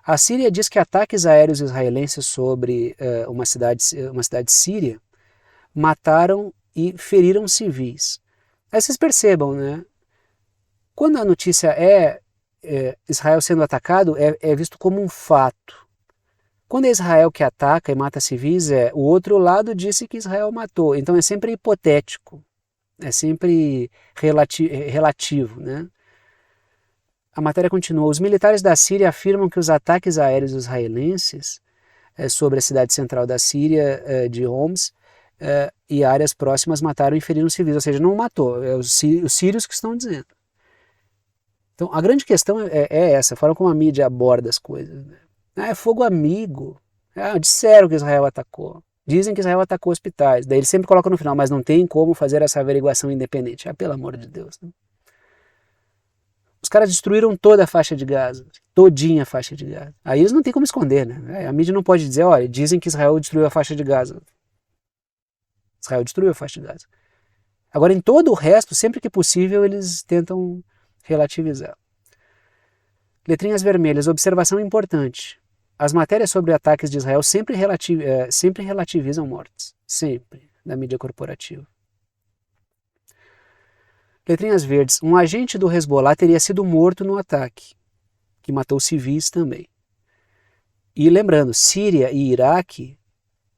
A Síria diz que ataques aéreos israelenses sobre uma cidade síria mataram e feriram civis. Aí vocês percebam, né? Quando a notícia é Israel sendo atacado, é visto como um fato. Quando é Israel que ataca e mata civis, o outro lado disse que Israel matou. Então é sempre hipotético, é sempre relativo, né? A matéria continua. Os militares da Síria afirmam que os ataques aéreos israelenses sobre a cidade central da Síria, de Homs, e áreas próximas mataram e feriram civis. Ou seja, não matou, é os sírios que estão dizendo. Então, a grande questão é essa, fora como a mídia aborda as coisas. Né? É fogo amigo. Disseram que Israel atacou. Dizem que Israel atacou hospitais. Daí eles sempre colocam no final, mas não tem como fazer essa averiguação independente. Pelo amor de Deus. Né? Os caras destruíram toda a faixa de Gaza. Todinha a faixa de Gaza. Aí eles não tem como esconder, né? A mídia não pode dizer, olha, dizem que Israel destruiu a faixa de Gaza. Israel destruiu a faixa de Gaza. Agora, em todo o resto, sempre que possível, eles tentam relativizar. Letrinhas vermelhas, observação importante. As matérias sobre ataques de Israel sempre relativizam mortes. Sempre, na mídia corporativa. Letrinhas verdes, um agente do Hezbollah teria sido morto no ataque, que matou civis também. E lembrando, Síria e Iraque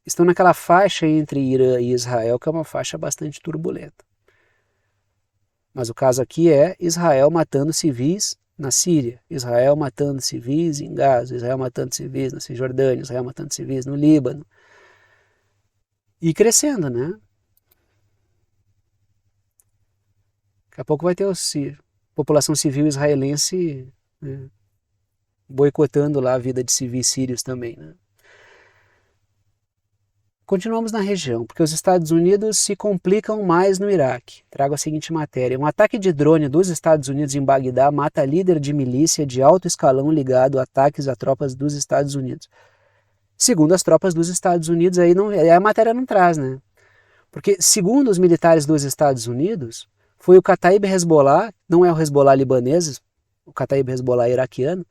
estão naquela faixa entre Irã e Israel, que é uma faixa bastante turbulenta. Mas o caso aqui é Israel matando civis na Síria, Israel matando civis em Gaza, Israel matando civis na Cisjordânia, Israel matando civis no Líbano. E crescendo, né? Daqui a pouco vai ter a população civil israelense, né, boicotando lá a vida de civis sírios também, né? Continuamos na região, porque os Estados Unidos se complicam mais no Iraque. Trago a seguinte matéria. Um ataque de drone dos Estados Unidos em Bagdá mata líder de milícia de alto escalão ligado a ataques a tropas dos Estados Unidos. Segundo as tropas dos Estados Unidos, aí a matéria não traz, né? Porque, segundo os militares dos Estados Unidos, foi o Kataib Hezbollah, não é o Hezbollah libanês, o Kataib Hezbollah iraquiano,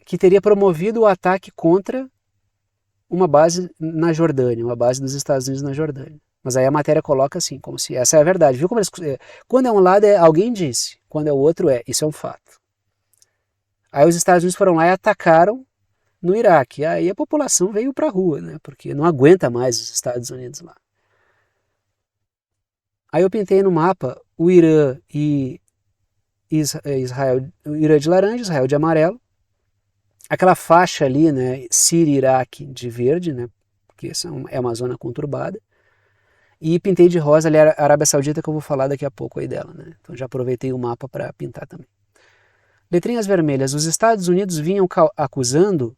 que teria promovido o ataque contra uma base na Jordânia, uma base dos Estados Unidos na Jordânia. Mas aí a matéria coloca assim, como se essa é a verdade. Viu como eles, quando é um lado alguém disse, quando é o outro isso é um fato. Aí os Estados Unidos foram lá e atacaram no Iraque. Aí a população veio para a rua, né? Porque não aguenta mais os Estados Unidos lá. Aí eu pintei no mapa o Irã e Israel, o Irã de laranja, Israel de amarelo. Aquela faixa ali, né, Síria e Iraque de verde, né, porque é uma zona conturbada. E pintei de rosa ali a Arábia Saudita, que eu vou falar daqui a pouco aí dela, né. Então já aproveitei o mapa para pintar também. Letrinhas vermelhas. Os Estados Unidos vinham acusando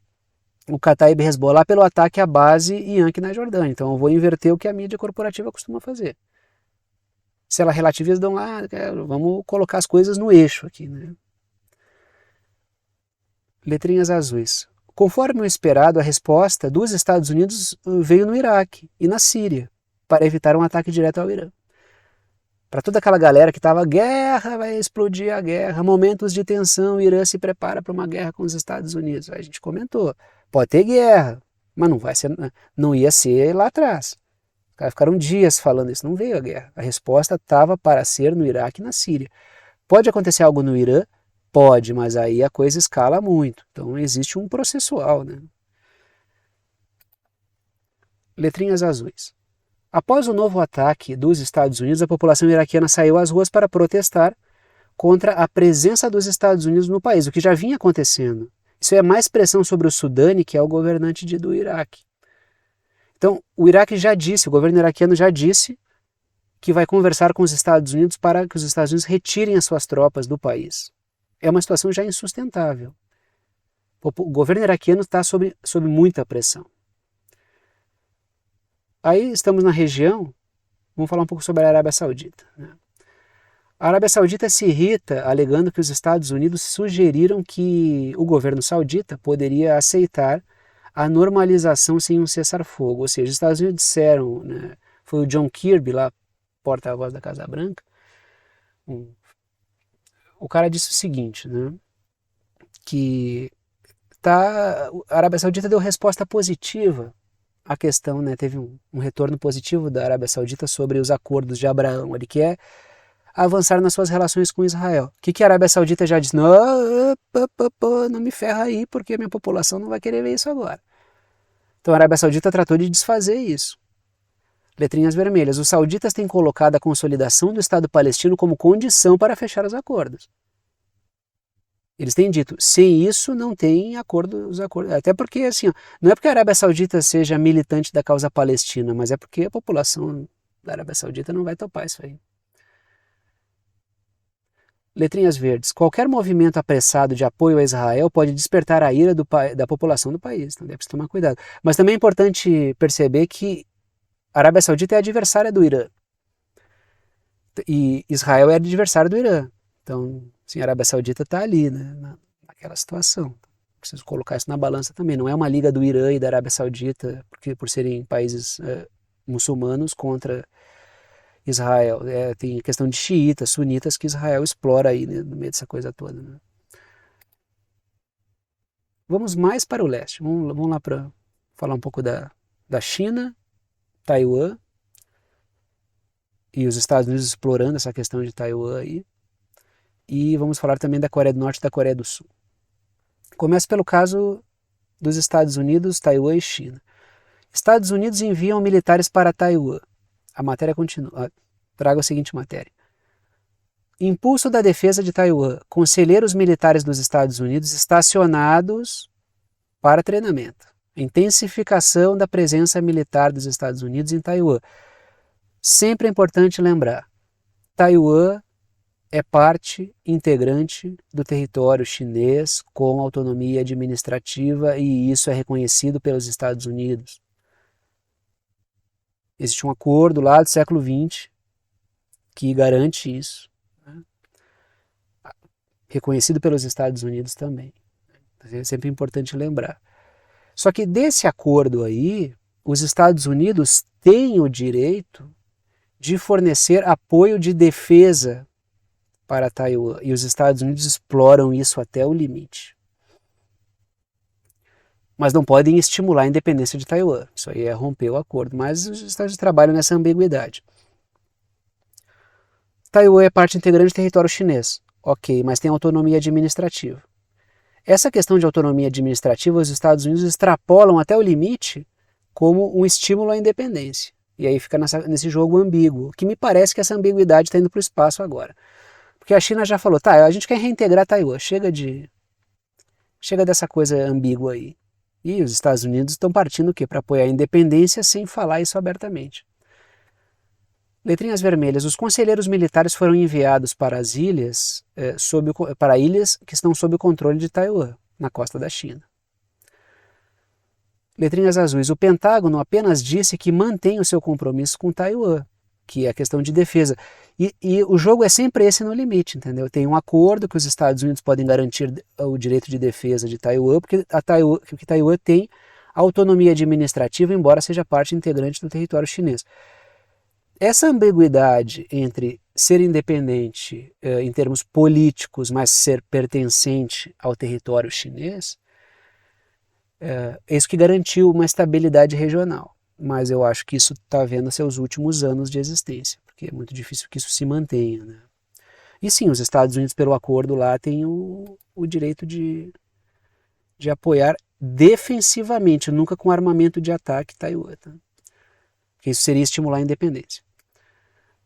o Kataib Hezbollah pelo ataque à base Yankee na Jordânia. Então eu vou inverter o que a mídia corporativa costuma fazer. Se ela relativiza, dão lá, vamos colocar as coisas no eixo aqui, né. Letrinhas azuis. Conforme o esperado, a resposta dos Estados Unidos veio no Iraque e na Síria, para evitar um ataque direto ao Irã. Para toda aquela galera que estava, guerra, vai explodir a guerra, momentos de tensão, o Irã se prepara para uma guerra com os Estados Unidos. A gente comentou, pode ter guerra, mas não ia ser lá atrás. Os caras ficaram dias falando isso, não veio a guerra. A resposta estava para ser no Iraque e na Síria. Pode acontecer algo no Irã? Pode, mas aí a coisa escala muito. Então existe um processual, né? Letrinhas azuis. Após o novo ataque dos Estados Unidos, a população iraquiana saiu às ruas para protestar contra a presença dos Estados Unidos no país, o que já vinha acontecendo. Isso é mais pressão sobre o Sudani, que é o governante do Iraque. Então, o Iraque já disse, o governo iraquiano já disse que vai conversar com os Estados Unidos para que os Estados Unidos retirem as suas tropas do país. é uma situação já insustentável. O governo iraquiano está sob muita pressão. Aí estamos na região, vamos falar um pouco sobre a Arábia Saudita, né? A Arábia Saudita se irrita alegando que os Estados Unidos sugeriram que o governo saudita poderia aceitar a normalização sem um cessar-fogo. Ou seja, os Estados Unidos disseram, né, foi o John Kirby, lá, porta-voz da Casa Branca, o cara disse o seguinte, né, que a Arábia Saudita deu resposta positiva à questão, né, teve um retorno positivo da Arábia Saudita sobre os acordos de Abraão. Ele quer avançar nas suas relações com Israel. O que a Arábia Saudita já disse? Não, não me ferra aí, porque a minha população não vai querer ver isso agora. Então a Arábia Saudita tratou de desfazer isso. Letrinhas vermelhas. Os sauditas têm colocado a consolidação do Estado palestino como condição para fechar os acordos. Eles têm dito, sem isso não tem acordos. Até porque, assim, não é porque a Arábia Saudita seja militante da causa palestina, mas é porque a população da Arábia Saudita não vai topar isso aí. Letrinhas verdes. Qualquer movimento apressado de apoio a Israel pode despertar a ira da população do país. Então deve-se tomar cuidado. Mas também é importante perceber que a Arábia Saudita é adversária do Irã. E Israel é adversário do Irã. Então, sim, a Arábia Saudita está ali, né, naquela situação. Preciso colocar isso na balança também. Não é uma liga do Irã e da Arábia Saudita, porque por serem países muçulmanos contra Israel. Tem questão de xiitas, sunitas que Israel explora aí, né, no meio dessa coisa toda. Né. Vamos mais para o leste. Vamos lá para falar um pouco da China, Taiwan e os Estados Unidos explorando essa questão de Taiwan aí. E vamos falar também da Coreia do Norte e da Coreia do Sul. Começa pelo caso dos Estados Unidos, Taiwan e China. Estados Unidos enviam militares para Taiwan. A matéria continua. Traga a seguinte matéria. Impulso da defesa de Taiwan. Conselheiros militares dos Estados Unidos estacionados para treinamento. Intensificação da presença militar dos Estados Unidos em Taiwan. Sempre é importante lembrar, Taiwan é parte integrante do território chinês com autonomia administrativa e isso é reconhecido pelos Estados Unidos. Existe um acordo lá do século XX que garante isso, né? Reconhecido pelos Estados Unidos também. É sempre importante lembrar. Só que desse acordo aí, os Estados Unidos têm o direito de fornecer apoio de defesa para Taiwan, e os Estados Unidos exploram isso até o limite. Mas não podem estimular a independência de Taiwan, isso aí é romper o acordo, mas os Estados Unidos trabalham nessa ambiguidade. Taiwan é parte integrante do território chinês, ok, mas tem autonomia administrativa. Essa questão de autonomia administrativa, os Estados Unidos extrapolam até o limite como um estímulo à independência. E aí fica nesse jogo ambíguo, que me parece que essa ambiguidade está indo para o espaço agora. Porque a China já falou, tá, a gente quer reintegrar Taiwan, chega dessa coisa ambígua aí. E os Estados Unidos estão partindo o quê? Para apoiar a independência sem falar isso abertamente. Letrinhas vermelhas. Os conselheiros militares foram enviados para as ilhas, para ilhas que estão sob o controle de Taiwan, na costa da China. Letrinhas azuis. O Pentágono apenas disse que mantém o seu compromisso com Taiwan, que é a questão de defesa. E o jogo é sempre esse no limite, entendeu? Tem um acordo que os Estados Unidos podem garantir o direito de defesa de Taiwan, porque Taiwan tem autonomia administrativa, embora seja parte integrante do território chinês. Essa ambiguidade entre ser independente em termos políticos, mas ser pertencente ao território chinês, é isso que garantiu uma estabilidade regional. Mas eu acho que isso está vendo seus últimos anos de existência, porque é muito difícil que isso se mantenha, né? E sim, os Estados Unidos, pelo acordo lá, têm o direito de apoiar defensivamente, nunca com armamento de ataque Taiwan, tá? Porque isso seria estimular a independência.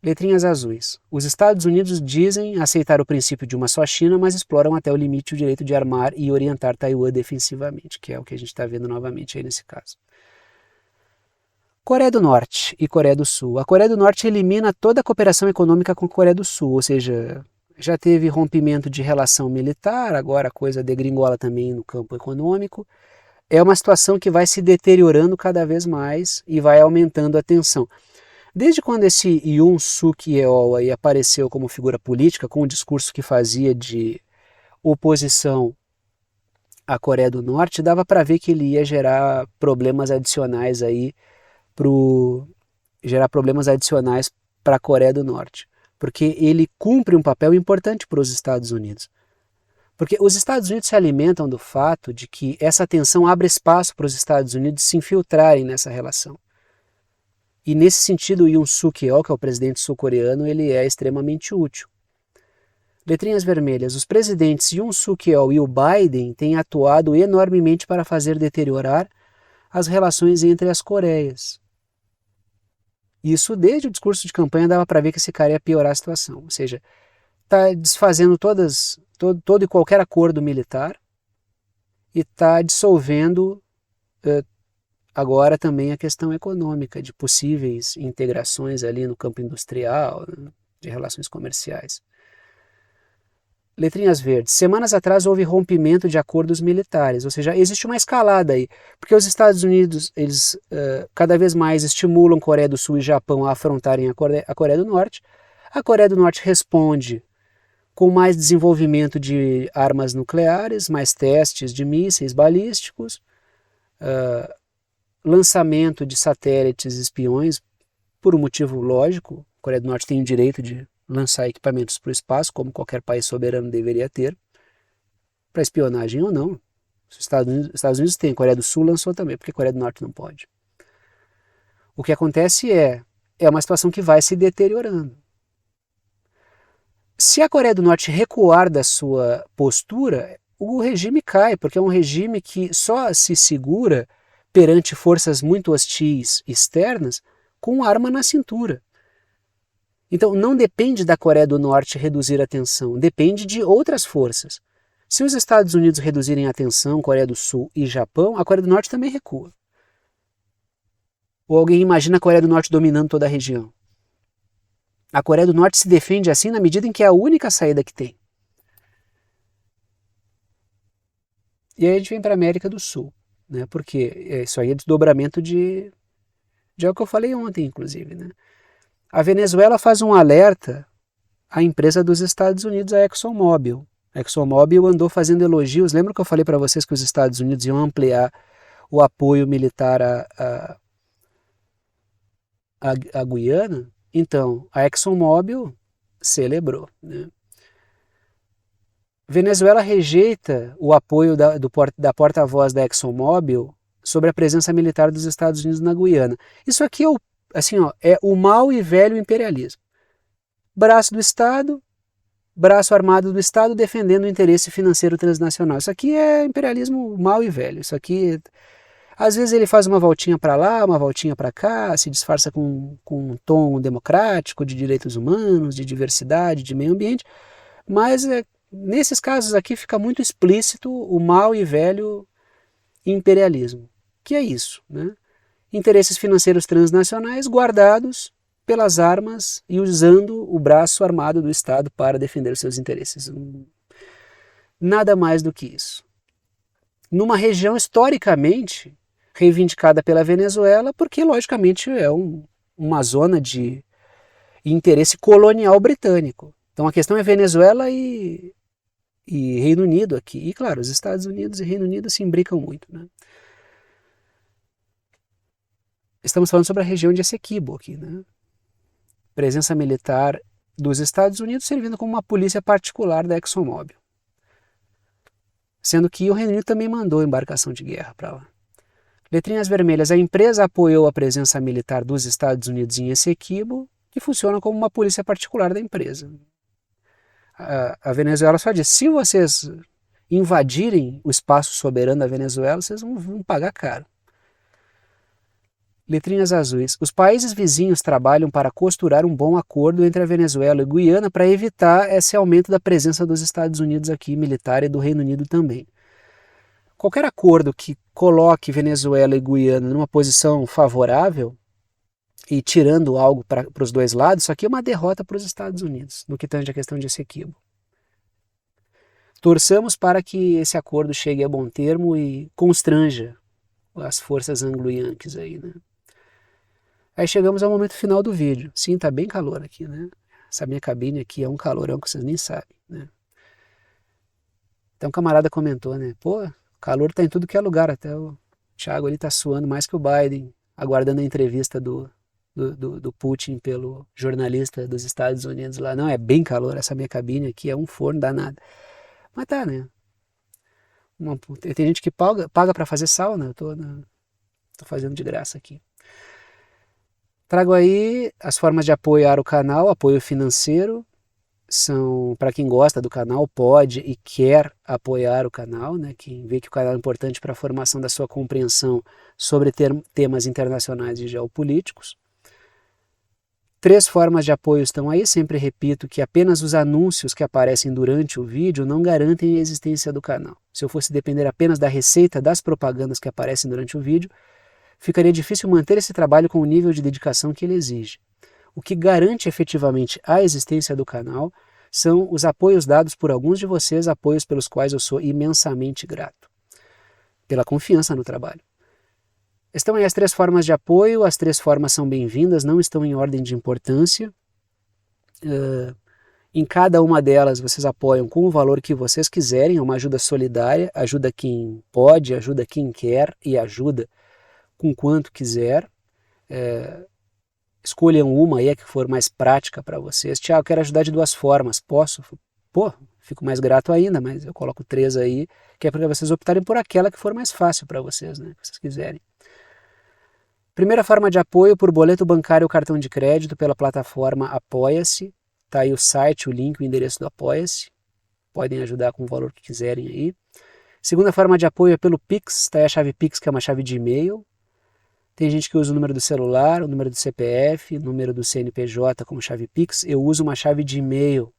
Letrinhas azuis. Os Estados Unidos dizem aceitar o princípio de uma só China, mas exploram até o limite o direito de armar e orientar Taiwan defensivamente, que é o que a gente está vendo novamente aí nesse caso. Coreia do Norte e Coreia do Sul. A Coreia do Norte elimina toda a cooperação econômica com a Coreia do Sul, ou seja, já teve rompimento de relação militar, agora a coisa degringola também no campo econômico. É uma situação que vai se deteriorando cada vez mais e vai aumentando a tensão. Desde quando esse Yoon Suk Yeol aí apareceu como figura política, com o discurso que fazia de oposição à Coreia do Norte, dava para ver que ele ia gerar problemas adicionais aí para a Coreia do Norte, porque ele cumpre um papel importante para os Estados Unidos. Porque os Estados Unidos se alimentam do fato de que essa tensão abre espaço para os Estados Unidos se infiltrarem nessa relação. E nesse sentido, o Yoon Suk Yeol, que é o presidente sul-coreano, ele é extremamente útil. Letrinhas vermelhas. Os presidentes Yoon Suk Yeol e o Biden têm atuado enormemente para fazer deteriorar as relações entre as Coreias. Isso desde o discurso de campanha dava para ver que esse cara ia piorar a situação. Ou seja, está desfazendo todo e qualquer acordo militar e está dissolvendo agora também a questão econômica, de possíveis integrações ali no campo industrial, de relações comerciais. Letrinhas verdes. Semanas atrás houve rompimento de acordos militares, ou seja, existe uma escalada aí, porque os Estados Unidos eles cada vez mais estimulam Coreia do Sul e Japão a afrontarem a Coreia do Norte. A Coreia do Norte responde com mais desenvolvimento de armas nucleares, mais testes de mísseis balísticos, lançamento de satélites espiões, por um motivo lógico. A Coreia do Norte tem o direito de lançar equipamentos para o espaço, como qualquer país soberano deveria ter, para espionagem ou não. Os Estados Unidos têm, a Coreia do Sul lançou também, porque a Coreia do Norte não pode. O que acontece é uma situação que vai se deteriorando. Se a Coreia do Norte recuar da sua postura, o regime cai, porque é um regime que só se segura perante forças muito hostis externas com arma na cintura. Então não depende da Coreia do Norte reduzir a tensão, depende de outras forças. Se os Estados Unidos reduzirem a tensão, Coreia do Sul e Japão, a Coreia do Norte também recua. Ou alguém imagina a Coreia do Norte dominando toda a região? A Coreia do Norte se defende assim na medida em que é a única saída que tem. E aí a gente vem para a América do Sul, né? Porque isso aí é desdobramento de algo que eu falei ontem, inclusive, né? A Venezuela faz um alerta à empresa dos Estados Unidos, a ExxonMobil. A ExxonMobil andou fazendo elogios. Lembra que eu falei para vocês que os Estados Unidos iam ampliar o apoio militar à Guiana? Então, a ExxonMobil celebrou, né? Venezuela rejeita o apoio da porta-voz da ExxonMobil sobre a presença militar dos Estados Unidos na Guiana. Isso aqui é o mau e velho imperialismo. Braço do Estado, braço armado do Estado defendendo o interesse financeiro transnacional. Isso aqui é imperialismo mau e velho. Isso aqui, às vezes ele faz uma voltinha para lá, uma voltinha para cá, se disfarça com um tom democrático, de direitos humanos, de diversidade, de meio ambiente, mas nesses casos aqui fica muito explícito o mau e velho imperialismo, que é isso, né? Interesses financeiros transnacionais guardados pelas armas e usando o braço armado do Estado para defender os seus interesses. Nada mais do que isso. Numa região historicamente reivindicada pela Venezuela, porque logicamente é uma zona de interesse colonial britânico. Então a questão é Venezuela e Reino Unido aqui. E claro, os Estados Unidos e Reino Unido se imbricam muito, né? Estamos falando sobre a região de Essequibo aqui, né? Presença militar dos Estados Unidos servindo como uma polícia particular da ExxonMobil. Sendo que o Reino Unido também mandou embarcação de guerra para lá. Letrinhas vermelhas. A empresa apoiou a presença militar dos Estados Unidos em Essequibo, que funciona como uma polícia particular da empresa. A Venezuela só diz, se vocês invadirem o espaço soberano da Venezuela, vocês vão pagar caro. Letrinhas azuis. Os países vizinhos trabalham para costurar um bom acordo entre a Venezuela e a Guiana para evitar esse aumento da presença dos Estados Unidos aqui, militar, e do Reino Unido também. Qualquer acordo que coloque Venezuela e Guiana numa posição favorável e tirando algo para os dois lados, isso aqui é uma derrota para os Estados Unidos, no que tange a questão de Essequibo. Torçamos para que esse acordo chegue a bom termo e constranja as forças anglo-yankees aí, né? Aí chegamos ao momento final do vídeo. Sim, tá bem calor aqui, né? Essa minha cabine aqui é um calorão que vocês nem sabem, né? Então um camarada comentou, né? Pô, calor tá em tudo que é lugar, até o Thiago ali tá suando mais que o Biden, aguardando a entrevista do Putin pelo jornalista dos Estados Unidos lá. Não, é bem calor, essa minha cabine aqui é um forno danado. Mas tá, né? Tem gente que paga para fazer sauna, eu tô fazendo de graça aqui. Trago aí as formas de apoiar o canal, apoio financeiro, são para quem gosta do canal, pode e quer apoiar o canal, né? Quem vê que o canal é importante para a formação da sua compreensão sobre temas internacionais e geopolíticos. 3 formas de apoio estão aí, sempre repito que apenas os anúncios que aparecem durante o vídeo não garantem a existência do canal. Se eu fosse depender apenas da receita das propagandas que aparecem durante o vídeo, ficaria difícil manter esse trabalho com o nível de dedicação que ele exige. O que garante efetivamente a existência do canal são os apoios dados por alguns de vocês, apoios pelos quais eu sou imensamente grato, pela confiança no trabalho. Estão aí as 3 formas de apoio, as 3 formas são bem-vindas, não estão em ordem de importância. Em cada uma delas vocês apoiam com o valor que vocês quiserem, é uma ajuda solidária, ajuda quem pode, ajuda quem quer e ajuda com quanto quiser. Escolham uma aí que for mais prática para vocês. Tiago, quero ajudar de 2 formas, posso? Pô, fico mais grato ainda, mas eu coloco 3 aí, que é para vocês optarem por aquela que for mais fácil para vocês, né, que vocês quiserem. Primeira forma de apoio por boleto bancário ou cartão de crédito pela plataforma Apoia-se. Está aí o site, o link, o endereço do Apoia-se. Podem ajudar com o valor que quiserem aí. Segunda forma de apoio é pelo Pix. Está aí a chave Pix, que é uma chave de e-mail. Tem gente que usa o número do celular, o número do CPF, o número do CNPJ como chave Pix. Eu uso uma chave de e-mail.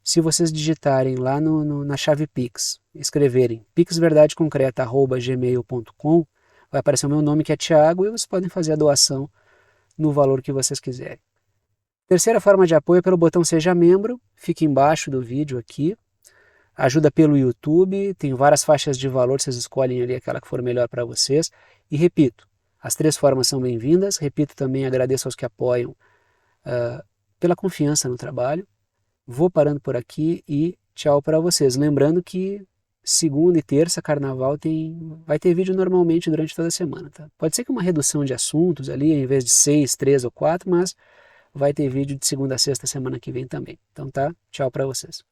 Se vocês digitarem lá na chave Pix, escreverem pixverdadeconcreta@gmail.com, vai aparecer o meu nome, que é Thiago, e vocês podem fazer a doação no valor que vocês quiserem. Terceira forma de apoio é pelo botão Seja Membro, fica embaixo do vídeo aqui. Ajuda pelo YouTube, tem várias faixas de valor, vocês escolhem ali aquela que for melhor para vocês. E repito, as 3 formas são bem-vindas. Repito também, agradeço aos que apoiam pela confiança no trabalho. Vou parando por aqui e tchau para vocês. Lembrando que segunda e terça, carnaval, vai ter vídeo normalmente durante toda a semana. Tá? Pode ser que uma redução de assuntos ali, em vez de 6, 3 ou 4, mas vai ter vídeo de segunda a sexta semana que vem também. Então tá, tchau para vocês.